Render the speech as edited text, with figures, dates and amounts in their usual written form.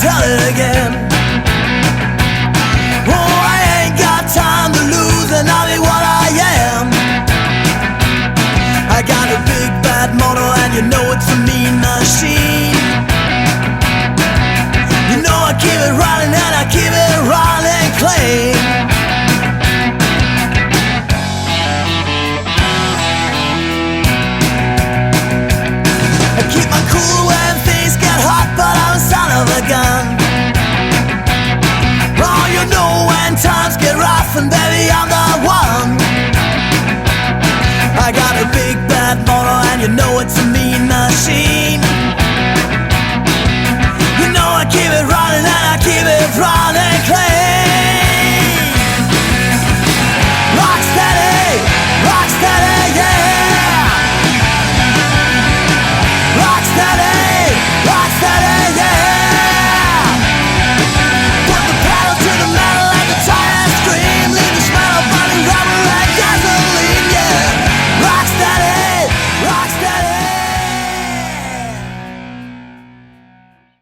tell it again. Oh, I ain't got time to lose, and I'll be what I am. I got a big bad motor, and you know it's a mean machine. You know I keep it running, and I keep it running clean. I keep my cool when things get hot, but I'm a son of a gun. Oh, you know when times get rough, and baby, I'm the one. I got a big bad motor, and you know it's a mean machine.